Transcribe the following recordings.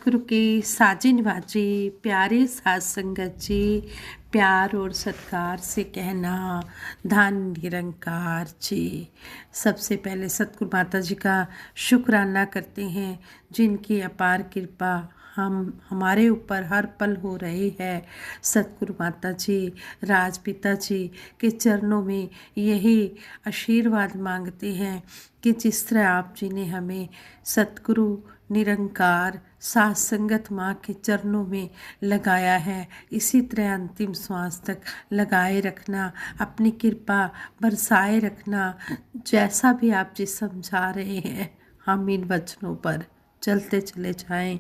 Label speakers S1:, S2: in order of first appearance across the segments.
S1: सतगुरु की साजी निवाजी प्यारे साध संगत जी, प्यार और सत्कार से कहना धन निरंकार जी। सबसे पहले सतगुरु माता जी का शुक्राना करते हैं, जिनकी अपार कृपा हमारे ऊपर हर पल हो रही है। सतगुरु माता जी, राजपिता जी के चरणों में यही आशीर्वाद मांगते हैं कि जिस तरह आप जी ने हमें सतगुरु निरंकार साध संगत माँ के चरणों में लगाया है, इसी तरह अंतिम श्वास तक लगाए रखना, अपनी कृपा बरसाए रखना। जैसा भी आप जी समझा रहे हैं, हम इन वचनों पर चलते चले जाएं।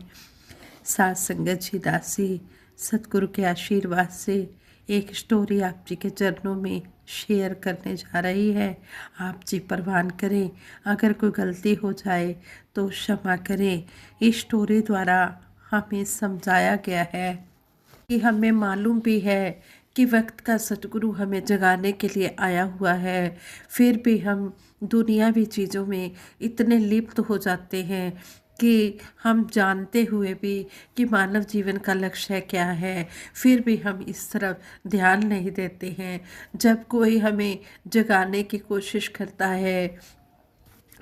S1: साध संगत जी दासी सतगुरु के आशीर्वाद से एक स्टोरी आप जी के चरणों में शेयर करने जा रही है। आप जी परवान करें, अगर कोई गलती हो जाए तो क्षमा करें। इस स्टोरी द्वारा हमें समझाया गया है कि हमें मालूम भी है कि वक्त का सतगुरु हमें जगाने के लिए आया हुआ है, फिर भी हम दुनियावी चीज़ों में इतने लिप्त हो जाते हैं कि हम जानते हुए भी कि मानव जीवन का लक्ष्य क्या है, फिर भी हम इस तरफ ध्यान नहीं देते हैं। जब कोई हमें जगाने की कोशिश करता है,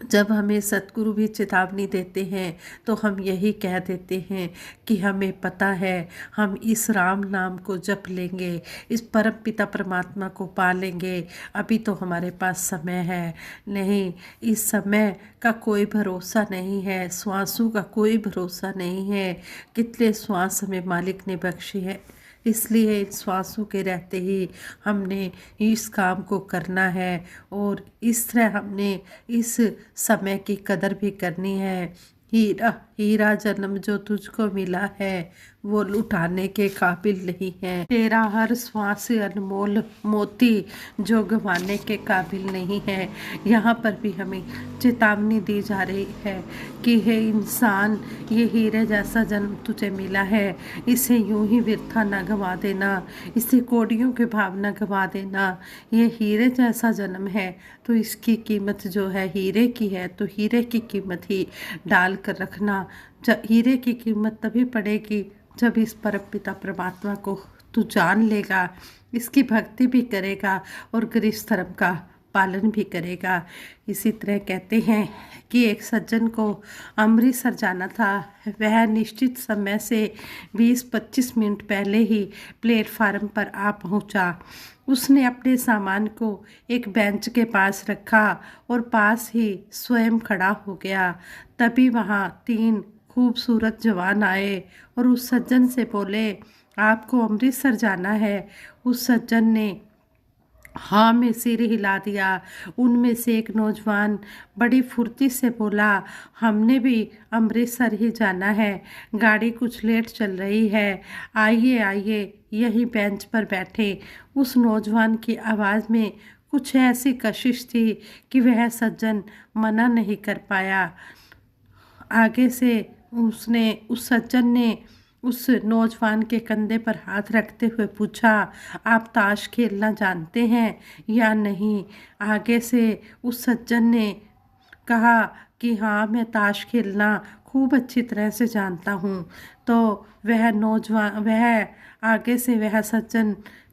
S1: जब हमें सतगुरु भी चेतावनी देते हैं, तो हम यही कह देते हैं कि हमें पता है, हम इस राम नाम को जप लेंगे, इस परम पिता परमात्मा को पा लेंगे, अभी तो हमारे पास समय है। नहीं, इस समय का कोई भरोसा नहीं है, श्वासों का कोई भरोसा नहीं है, कितने श्वास हमें मालिक ने बख्शे है। इसलिए इन श्वासों के रहते ही हमने इस काम को करना है, और इस तरह हमने इस समय की कदर भी करनी है। हीरा हीरा जन्म जो तुझको मिला है, वो लुटाने के काबिल नहीं है। तेरा हर श्वास अनमोल मोती जो गंवाने के काबिल नहीं है। यहाँ पर भी हमें चेतावनी दी जा रही है कि हे इंसान, ये हीरे जैसा जन्म तुझे मिला है, इसे यूं ही व्यर्था न गंवा देना, इसे कौड़ियों के भाव न गंवा देना। ये हीरे जैसा जन्म है तो इसकी कीमत जो है हीरे की है, तो हीरे की कीमत ही डाल कर रखना। जब हीरे की कीमत तभी पड़ेगी जब इस परमपिता परमात्मा को तू जान लेगा, इसकी भक्ति भी करेगा और गृहस्थ धर्म का पालन भी करेगा। इसी तरह कहते हैं कि एक सज्जन को अमृतसर जाना था। वह निश्चित समय से 20-25 मिनट पहले ही प्लेटफार्म पर आ पहुंचा। उसने अपने सामान को एक बेंच के पास रखा और पास ही स्वयं खड़ा हो गया। तभी वहाँ 3 खूबसूरत जवान आए और उस सज्जन से बोले, आपको अमृतसर जाना है? उस सज्जन ने हाँ में सिर हिला दिया। उनमें से एक नौजवान बड़ी फुर्ती से बोला, हमने भी अमृतसर ही जाना है, गाड़ी कुछ लेट चल रही है, आइए आइए यहीं बेंच पर बैठे। उस नौजवान की आवाज़ में कुछ ऐसी कशिश थी कि वह सज्जन मना नहीं कर पाया। आगे से उस सज्जन ने उस नौजवान के कंधे पर हाथ रखते हुए पूछा, आप ताश खेलना जानते हैं या नहीं? आगे से उस सज्जन ने कहा कि हाँ, मैं ताश खेलना खूब अच्छी तरह से जानता हूँ। तो वह आगे से वह सज्जन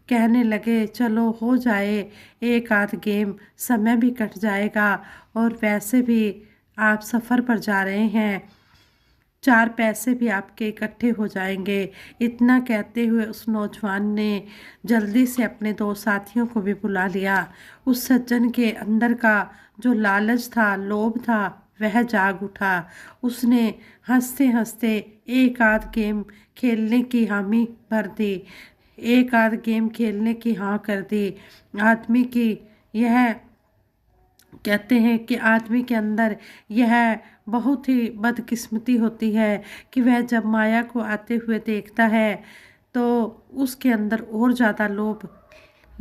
S1: कहने लगे, चलो हो जाए एक आध गेम, समय भी कट जाएगा और वैसे भी आप सफ़र पर जा रहे हैं, 4 पैसे भी आपके इकट्ठे हो जाएंगे। इतना कहते हुए उस नौजवान ने जल्दी से अपने 2 साथियों को भी बुला लिया। उस सज्जन के अंदर का जो लालच था, लोभ था, वह जाग उठा। उसने हंसते हंसते एक आध गेम खेलने की हामी भर दी, एक आध गेम खेलने की हाँ कर दी। आदमी की यह कहते हैं कि आदमी के अंदर यह बहुत ही बदकिस्मती होती है कि वह जब माया को आते हुए देखता है तो उसके अंदर और ज़्यादा लोभ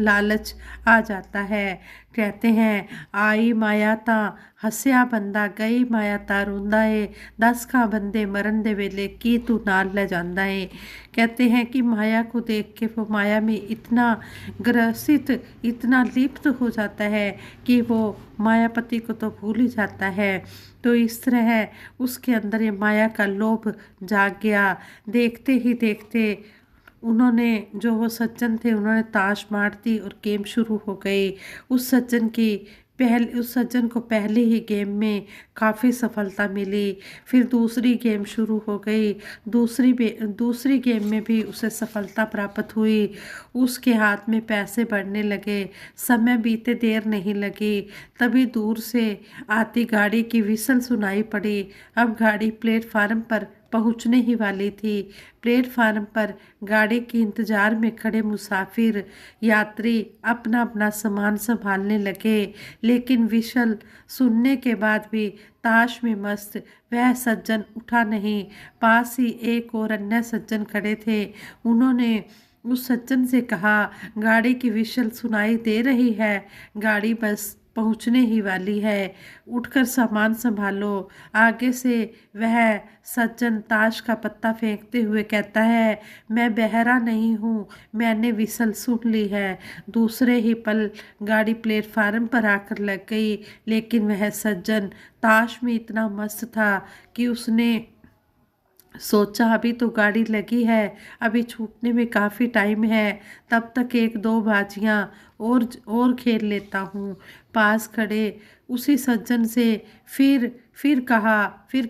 S1: लालच आ जाता है। कहते हैं आई माया ता हस्या बंदा, गई माया ता रोंदा है, 10 का बंदे मरन दे वेले की तू नाल ले जांदा है। कहते हैं कि माया को देख के वो माया में इतना ग्रसित, इतना लिप्त हो जाता है कि वो मायापति को तो भूल ही जाता है। तो इस तरह उसके अंदर ये माया का लोभ जाग गया। देखते ही देखते उन्होंने, जो वो सज्जन थे, उन्होंने ताश मार दी और गेम शुरू हो गई। उस सज्जन को पहले ही गेम में काफ़ी सफलता मिली। फिर दूसरी गेम शुरू हो गई। दूसरी गेम में भी उसे सफलता प्राप्त हुई। उसके हाथ में पैसे बढ़ने लगे। समय बीते देर नहीं लगी, तभी दूर से आती गाड़ी की विसल सुनाई पड़ी। अब गाड़ी प्लेटफार्म पर पहुंचने ही वाली थी। प्लेटफार्म पर गाड़ी के इंतजार में खड़े मुसाफिर यात्री अपना अपना सामान संभालने लगे, लेकिन विशल सुनने के बाद भी ताश में मस्त वह सज्जन उठा नहीं। पास ही एक और अन्य सज्जन खड़े थे। उन्होंने उस सज्जन से कहा, गाड़ी की विशल सुनाई दे रही है, गाड़ी बस पहुंचने ही वाली है, उठकर सामान संभालो। आगे से वह सज्जन ताश का पत्ता फेंकते हुए कहता है, मैं बहरा नहीं हूँ, मैंने विसल सुन ली है। दूसरे ही पल गाड़ी प्लेटफार्म पर आकर लग गई, लेकिन वह सज्जन ताश में इतना मस्त था कि उसने सोचा अभी तो गाड़ी लगी है, अभी छूटने में काफ़ी टाइम है, तब तक एक दो बाजियां और खेल लेता हूँ। पास खड़े उसी सज्जन से फिर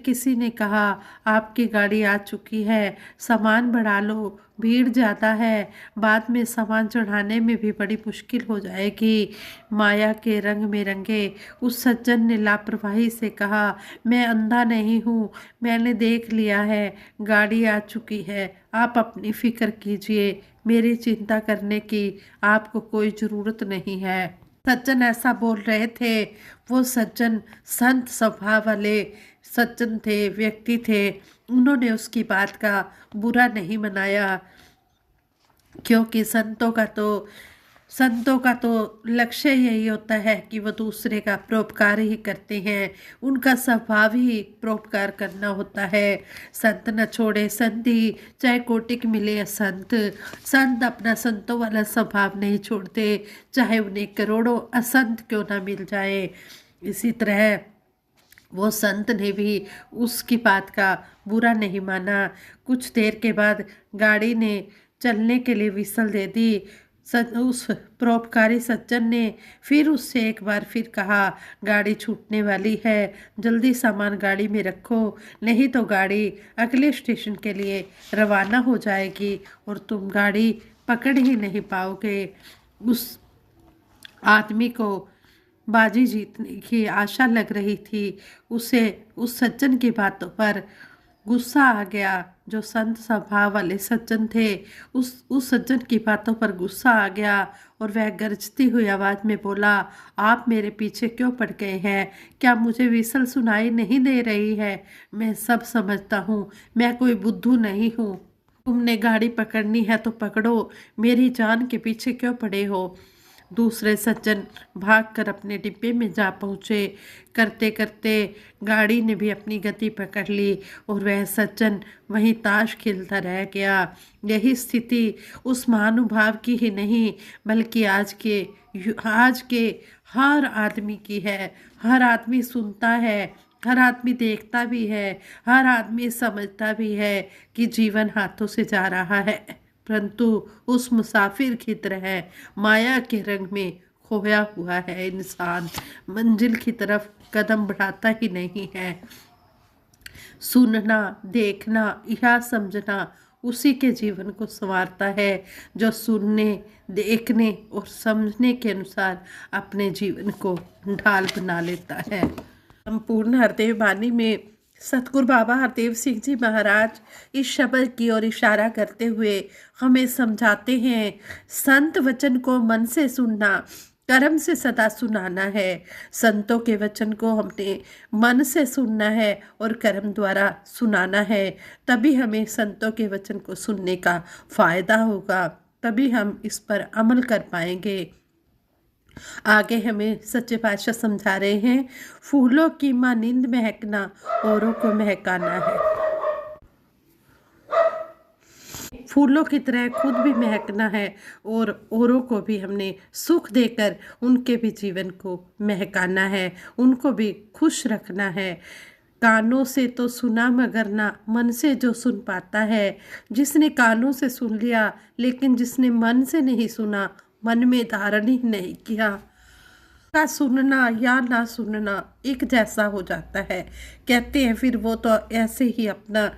S1: किसी ने कहा, आपकी गाड़ी आ चुकी है, सामान बढ़ा लो, भीड़ ज़्यादा है, बाद में सामान चढ़ाने में भी बड़ी मुश्किल हो जाएगी। माया के रंग में रंगे उस सज्जन ने लापरवाही से कहा, मैं अंधा नहीं हूँ, मैंने देख लिया है, गाड़ी आ चुकी है, आप अपनी फिक्र कीजिए, मेरी चिंता करने की आपको कोई ज़रूरत नहीं है। सज्जन ऐसा बोल रहे थे। वो सज्जन संत स्वभाव वाले सज्जन थे, व्यक्ति थे। उन्होंने उसकी बात का बुरा नहीं मनाया, क्योंकि संतों का तो लक्ष्य यही होता है कि वो दूसरे का परोपकार ही करते हैं। उनका स्वभाव ही परोपकार करना होता है। संत न छोड़े संति, चाहे कोटिक मिले असंत। संत अपना संतों वाला स्वभाव नहीं छोड़ते, चाहे उन्हें करोड़ों असंत क्यों ना मिल जाए। इसी तरह वो संत ने भी उसकी बात का बुरा नहीं माना। कुछ देर के बाद गाड़ी ने चलने के लिए विसल दे दी। उस परोपकारी सज्जन ने फिर उससे एक बार फिर कहा, गाड़ी छूटने वाली है, जल्दी सामान गाड़ी में रखो, नहीं तो गाड़ी अगले स्टेशन के लिए रवाना हो जाएगी और तुम गाड़ी पकड़ ही नहीं पाओगे। उस आदमी को बाजी जीतने की आशा लग रही थी। उसे उस सज्जन की बातों पर गुस्सा आ गया। जो संत स्वभाव वाले सज्जन थे, उस सज्जन की बातों पर गुस्सा आ गया और वह गरजती हुई आवाज़ में बोला, आप मेरे पीछे क्यों पड़ गए हैं? क्या मुझे विसल सुनाई नहीं दे रही है? मैं सब समझता हूँ, मैं कोई बुद्धू नहीं हूँ। तुमने गाड़ी पकड़नी है तो पकड़ो, मेरी जान के पीछे क्यों पड़े हो? दूसरे सज्जन भागकर अपने डिब्बे में जा पहुँचे। करते करते गाड़ी ने भी अपनी गति पकड़ ली और वह सज्जन वहीं ताश खेलता रह गया। यही स्थिति उस महानुभाव की ही नहीं, बल्कि आज के हर आदमी की है। हर आदमी सुनता है, हर आदमी देखता भी है, हर आदमी समझता भी है कि जीवन हाथों से जा रहा है, परंतु उस मुसाफिर की तरह माया के रंग में खोया हुआ है। इंसान मंजिल की तरफ कदम बढ़ाता ही नहीं है। सुनना, देखना या समझना उसी के जीवन को संवारता है, जो सुनने, देखने और समझने के अनुसार अपने जीवन को ढाल बना लेता है। संपूर्ण हरदेव वाणी में सतगुरु बाबा हरदेव सिंह जी महाराज इस शब्द की ओर इशारा करते हुए हमें समझाते हैं, संत वचन को मन से सुनना, कर्म से सदा सुनाना है। संतों के वचन को हमने मन से सुनना है और कर्म द्वारा सुनाना है, तभी हमें संतों के वचन को सुनने का फायदा होगा। तभी हम इस पर अमल कर पाएंगे। आगे हमें सच्चे पातशाह समझा रहे हैं, फूलों की मानिंद महकना औरों को महकाना है। फूलों की तरह खुद भी महकना है और औरों को भी हमने सुख देकर उनके भी जीवन को महकाना है, उनको भी खुश रखना है। कानों से तो सुना मगर ना मन से जो सुन पाता है। जिसने कानों से सुन लिया लेकिन जिसने मन से नहीं सुना, मन में धारण ही नहीं किया, का सुनना या ना सुनना एक जैसा हो जाता है। कहते हैं फिर वो तो ऐसे ही अपना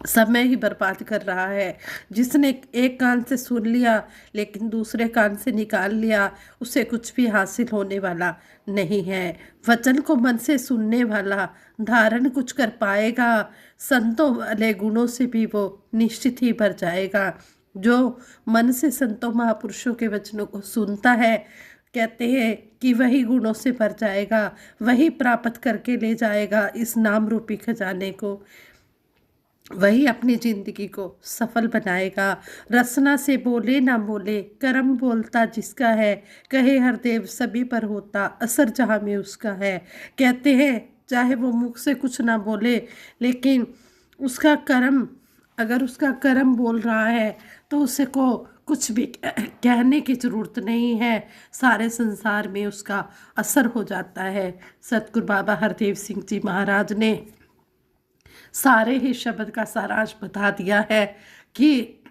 S1: समय ही बर्बाद कर रहा है। जिसने एक कान से सुन लिया लेकिन दूसरे कान से निकाल लिया, उसे कुछ भी हासिल होने वाला नहीं है। वचन को मन से सुनने वाला धारण कुछ कर पाएगा, संतों वाले गुणों से भी वो निश्चित ही भर जाएगा। जो मन से संतों महापुरुषों के वचनों को सुनता है, कहते हैं कि वही गुणों से भर जाएगा, वही प्राप्त करके ले जाएगा इस नाम रूपी खजाने को, वही अपनी जिंदगी को सफल बनाएगा। रसना से बोले ना बोले, कर्म बोलता जिसका है, कहे हर देव सभी पर होता, असर जहाँ में उसका है। कहते हैं चाहे वो मुख से कुछ ना बोले, लेकिन उसका कर्म, अगर उसका कर्म बोल रहा है तो उसे को कुछ भी कहने की ज़रूरत नहीं है, सारे संसार में उसका असर हो जाता है। सतगुरु बाबा हरदेव सिंह जी महाराज ने सारे ही शब्द का सारांश बता दिया है कि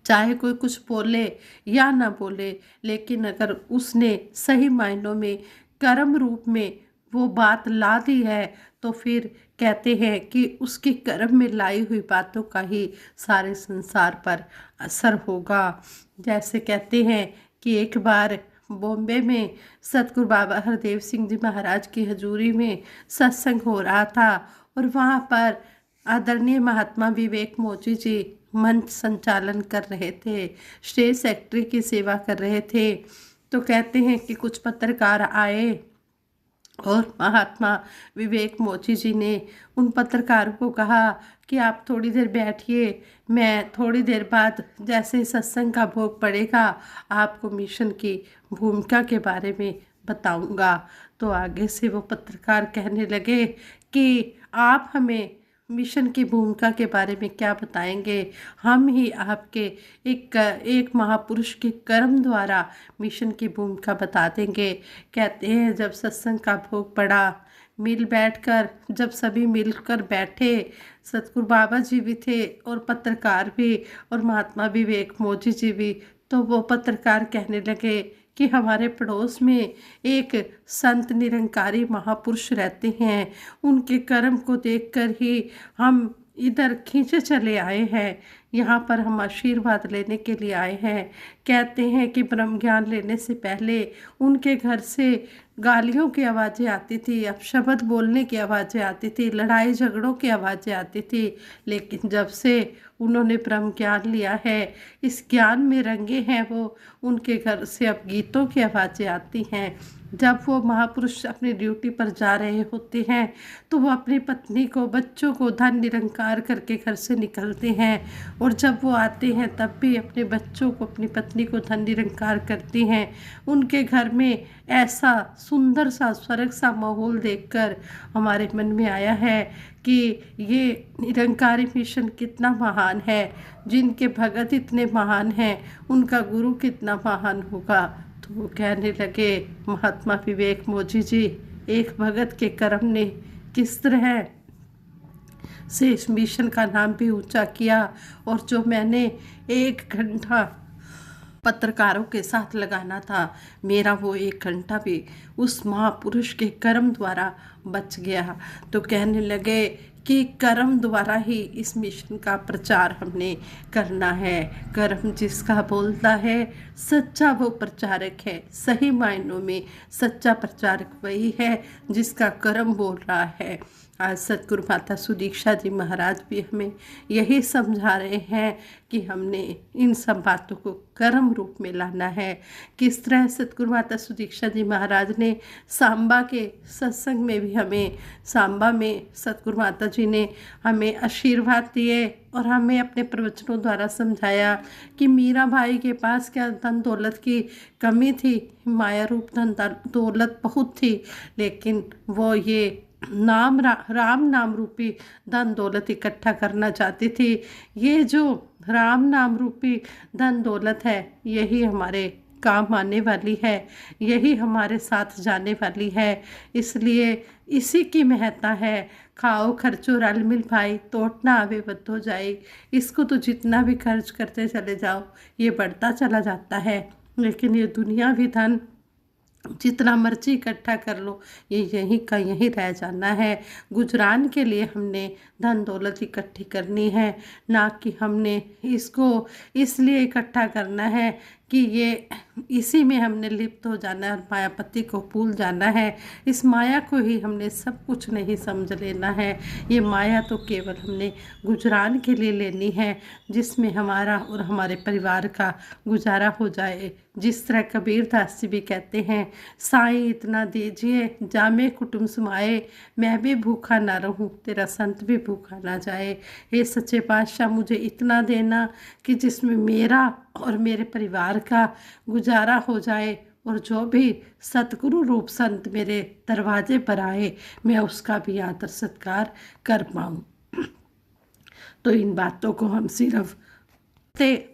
S1: चाहे कोई कुछ बोले या ना बोले, लेकिन अगर उसने सही मायनों में कर्म रूप में वो बात ला दी है तो फिर कहते हैं कि उसकी कर्म में लाई हुई बातों का ही सारे संसार पर असर होगा। जैसे कहते हैं कि एक बार बॉम्बे में सतगुरु बाबा हरदेव सिंह जी महाराज की हजूरी में सत्संग हो रहा था और वहाँ पर आदरणीय महात्मा विवेक मोची जी मंच संचालन कर रहे थे, स्टेज सेक्रेटरी की सेवा कर रहे थे। तो कहते हैं कि कुछ पत्रकार आए और महात्मा विवेक मोची जी ने उन पत्रकारों को कहा कि आप थोड़ी देर बैठिए, मैं थोड़ी देर बाद जैसे सत्संग का भोग पड़ेगा आपको मिशन की भूमिका के बारे में बताऊंगा। तो आगे से वो पत्रकार कहने लगे कि आप हमें मिशन की भूमिका के बारे में क्या बताएंगे, हम ही आपके एक महापुरुष के कर्म द्वारा मिशन की भूमिका बता देंगे। कहते हैं जब सत्संग का भोग पड़ा, बैठकर जब सभी मिलकर बैठे, सतगुरु बाबा जी भी थे और पत्रकार भी और महात्मा विवेक मोची जी भी, तो वो पत्रकार कहने लगे कि हमारे पड़ोस में एक संत निरंकारी महापुरुष रहते हैं, उनके कर्म को देखकर ही हम इधर खींचे चले आए हैं, यहाँ पर हम आशीर्वाद लेने के लिए आए हैं। कहते हैं कि ब्रह्म ज्ञान लेने से पहले उनके घर से गालियों की आवाज़ें आती थी, अपशब्द बोलने की आवाज़ें आती थी, लड़ाई झगड़ों की आवाज़ें आती थी, लेकिन जब से उन्होंने ब्रह्म ज्ञान लिया है, इस ज्ञान में रंगे हैं वो, उनके घर से अब गीतों की आवाज़ें आती हैं। जब वो महापुरुष अपनी ड्यूटी पर जा रहे होते हैं तो वो अपनी पत्नी को, बच्चों को धन निरंकार करके घर से निकलते हैं, और जब वो आते हैं तब भी अपने बच्चों को, अपनी पत्नी को धन निरंकार करती हैं। उनके घर में ऐसा सुंदर सा स्वर्ग सा माहौल देखकर हमारे मन में आया है कि ये निरंकारी मिशन कितना महान है, जिनके भगत इतने महान हैं उनका गुरु कितना महान होगा। तो वो कहने लगे महात्मा विवेक मोची जी, एक भगत के कर्म ने किस तरह से इस मिशन का नाम भी ऊंचा किया, और जो मैंने 1 घंटा पत्रकारों के साथ लगाना था, मेरा वो 1 घंटा भी उस महापुरुष के कर्म द्वारा बच गया। तो कहने लगे कि कर्म द्वारा ही इस मिशन का प्रचार हमने करना है। कर्म जिसका बोलता है सच्चा वो प्रचारक है। सही मायनों में सच्चा प्रचारक वही है जिसका कर्म बोल रहा है। आज सतगुरु माता सुदीक्षा जी महाराज भी हमें यही समझा रहे हैं कि हमने इन सब बातों को कर्म रूप में लाना है। किस तरह सतगुरु माता सुदीक्षा जी महाराज ने सांबा के सत्संग में भी हमें, सांबा में सतगुरु माता जी ने हमें आशीर्वाद दिए और हमें अपने प्रवचनों द्वारा समझाया कि मीरा भाई के पास क्या धन दौलत की कमी थी, माया रूप धन दौलत बहुत थी, लेकिन वो ये राम नाम रूपी धन दौलत इकट्ठा करना चाहती थी। ये जो राम नाम रूपी धन दौलत है, यही हमारे काम आने वाली है, यही हमारे साथ जाने वाली है। इसलिए इसी की महत्ता है। खाओ खर्चो रल मिल भाई, तोट ना आवे बद हो जाए। इसको तो जितना भी खर्च करते चले जाओ, ये बढ़ता चला जाता है। लेकिन ये दुनियावी धन जितना मर्जी इकट्ठा कर लो, ये यहीं का यहीं रह जाना है। गुजरान के लिए हमने धन दौलत इकट्ठी करनी है, ना कि हमने इसको इसलिए इकट्ठा करना है कि ये इसी में हमने लिप्त हो जाना है और मायापति को भूल जाना है। इस माया को ही हमने सब कुछ नहीं समझ लेना है। ये माया तो केवल हमने गुजरान के लिए लेनी है, जिसमें हमारा और हमारे परिवार का गुजारा हो जाए। जिस तरह कबीरदास जी भी कहते हैं, साईं इतना दीजिए जामे कुटुम समाए, मैं भी भूखा ना रहूं तेरा संत भी भूखा ना जाए। हे सच्चे पातशाह, मुझे इतना देना कि जिसमें मेरा और मेरे परिवार का गुजारा हो जाए, और जो भी सतगुरु रूप संत मेरे दरवाजे पर आए, मैं उसका भी आदर सत्कार कर पाऊँ। तो इन बातों को हम सिर्फ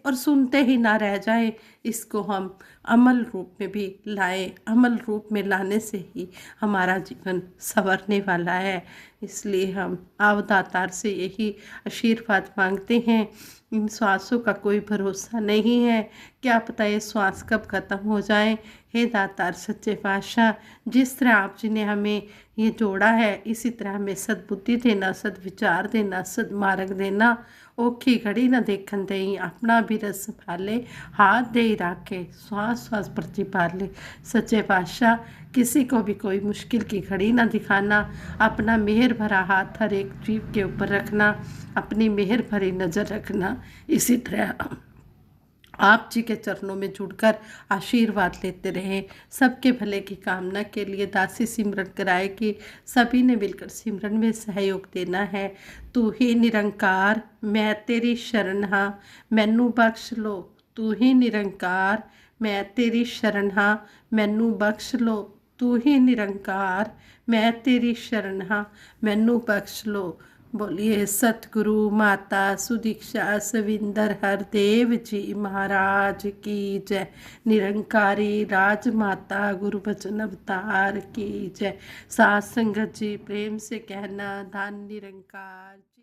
S1: और सुनते ही ना रह जाए, इसको हम अमल रूप में भी लाए। अमल रूप में लाने से ही हमारा जीवन संवरने वाला है। इसलिए हम अवतार से यही आशीर्वाद मांगते हैं। इन श्वासों का कोई भरोसा नहीं है, क्या पता ये श्वास कब खत्म हो जाए। हे दातार सच्चे पातशाह, जिस तरह आप जी ने हमें ये जोड़ा है, इसी तरह हमें सद्बुद्धि देना, सद्विचार देना, सदमार्ग देना। औखी घड़ी न देखन दई, अपना भी रस भाले, हाथ दे राखे श्वास श्वास प्रतिपाले। सच्चे पातशाह, किसी को भी कोई मुश्किल की घड़ी ना दिखाना, अपना मेहर भरा हाथ हर एक जीव के ऊपर रखना, अपनी मेहर भरी नज़र रखना। इसी तरह आप जी के चरणों में जुड़कर आशीर्वाद लेते रहे। सबके भले की कामना के लिए दासी सिमरन कराए कि सभी ने मिलकर सिमरन में सहयोग देना है। तू ही निरंकार मैं तेरी शरण हाँ, मैनू बख्श लो। तू ही निरंकार मैं तेरी शरण हाँ, मैनू बख्श लो। तू ही निरंकार मैं तेरी शरण हाँ, मैनू बख्श लो। बोलिए सतगुरु माता सुदीक्षा सविंदर हरदेव जी महाराज की जय। निरंकारी राजमाता गुरु बचन अवतार की जय। साथ संगत जी प्रेम से कहना, धन निरंकार।